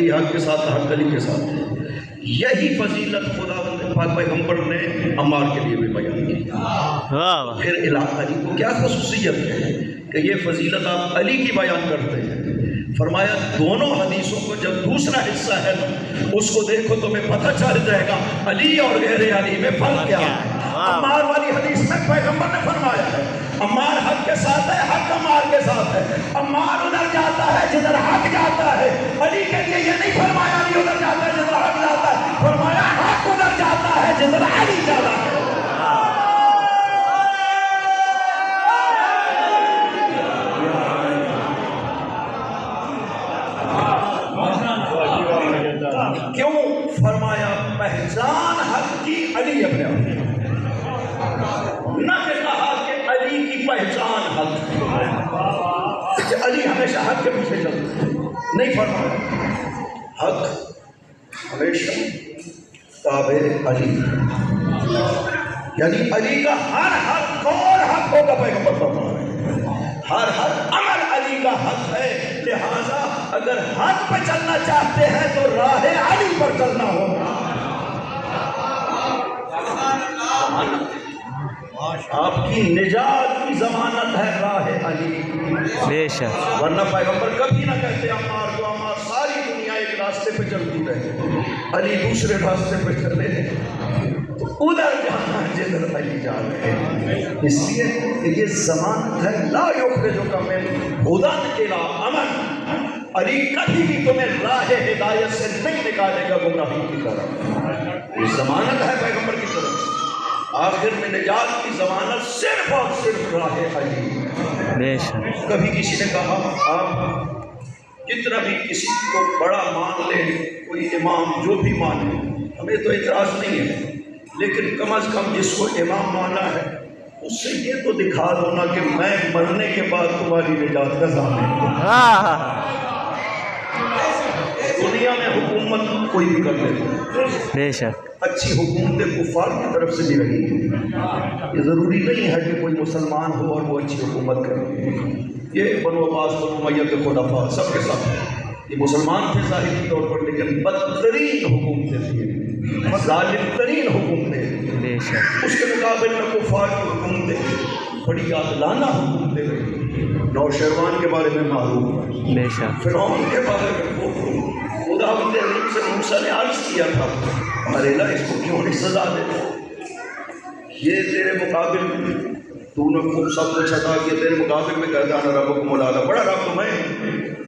علی حق کے ساتھ، حق علی کے ساتھ ہے۔ یہی فضیلت خدا پاک پیغمبر نے عمار کے لیے بھی بیان کی۔ پھر علی کو کیا خصوصیت ہے کہ یہ فضیلت آپ علی کی بیان کرتے ہیں؟ فرمایا دونوں حدیثوں کو جب دوسرا حصہ ہے اس کو دیکھو تو میں پتہ چل جائے گا علی اور غیر علی میں فرق کیا ہے۔ عمار والی حدیث میں پیغمبر نے فرمایا ہے عمار حق کے ساتھ ہے، حق عمار کے ساتھ ہے۔ عمار ادھر جاتا ہے جدھر حق جاتا ہے، علی کے لیے یہ نہیں فرمایا علی ادھر جاتا ہے جدھر حق جاتا ہے، فرمایا حق ادھر جاتا ہے جدھر علی جاتا ہے۔ کیوں؟ فرمایا پہچان حق کی علی اپنے آپ، نہ کہ کہا کہ علی کی پہچان حق، کہ علی ہمیشہ حق کے پیچھے چلتا ہے، نہیں فرمایا حق ہمیشہ تابع علی، یعنی علی کا ہر قول حق ہوگا۔ پیغمبر فرما رہے ہیں ہر عمل علی کا حق ہے، لہذا اگر حق پہ چلنا چاہتے ہیں تو راہ علی پر چلنا ہوگا۔ آپ کی نجات کی ضمانت ہے راہ علی، بے شک، ورنہ پیغمبر کبھی نہ کہتے عمار کو عمار ساری دنیا ایک راستے پہ چلتی رہے، علی دوسرے راستے پہ چلے، ادھر جانا جدھر علی جا رہے ہیں۔ اس لیے کہ یہ ضمانت ہے لا یخرجک من ھدی الی امن، علی کبھی بھی تمہیں راہ ہدایت سے نہیں نکالے گا گمراہی کی طرف، یہ ضمانت ہے پیغمبر کی طرف۔ آخر میں نجات کی ضمانت صرف اور صرف راہ علی۔ بے شک، کبھی کسی نے کہا آپ کتنا بھی کسی کو بڑا مان لیں، کوئی امام جو بھی مانے، ہمیں تو اعتراض نہیں ہے، لیکن کم از کم جس کو امام مانا ہے اس سے یہ تو دکھا دو نا کہ میں مرنے کے بعد تمہاری نجات کا ضامن ہوں۔ دنیا میں حکومت کوئی بھی کر لیتا ہے، بے شک، اچھی حکومتیں کفار کی طرف سے بھی رہی ہیں، یہ ضروری نہیں ہے کہ کوئی مسلمان ہو اور وہ اچھی حکومت کرے۔ یہ بنو عباس بنو امیہ کے خلفاء سب کے ساتھ یہ مسلمان تھے ظاہری طور پر، لیکن بدترین حکومتیں تھیں، ظالم ترین حکومتیں، بے شک، اس کے مقابل میں کفار کی حکومتیں بڑی عادلانہ حکومتیں رہی۔ نوشیروان کے بارے میں معلوم ہے، بے شک، فرعون کے بارے میں خدا سے موسیٰ نے عرض کیا تھا ارے اللہ اس کو کیوں نہیں سزا دیتا، یہ تیرے مقابل تو نے خوب سب کچھ عطا کیا، تیرے مقابل میں کہتا ہے ربکم الاعلی، بڑا رب میں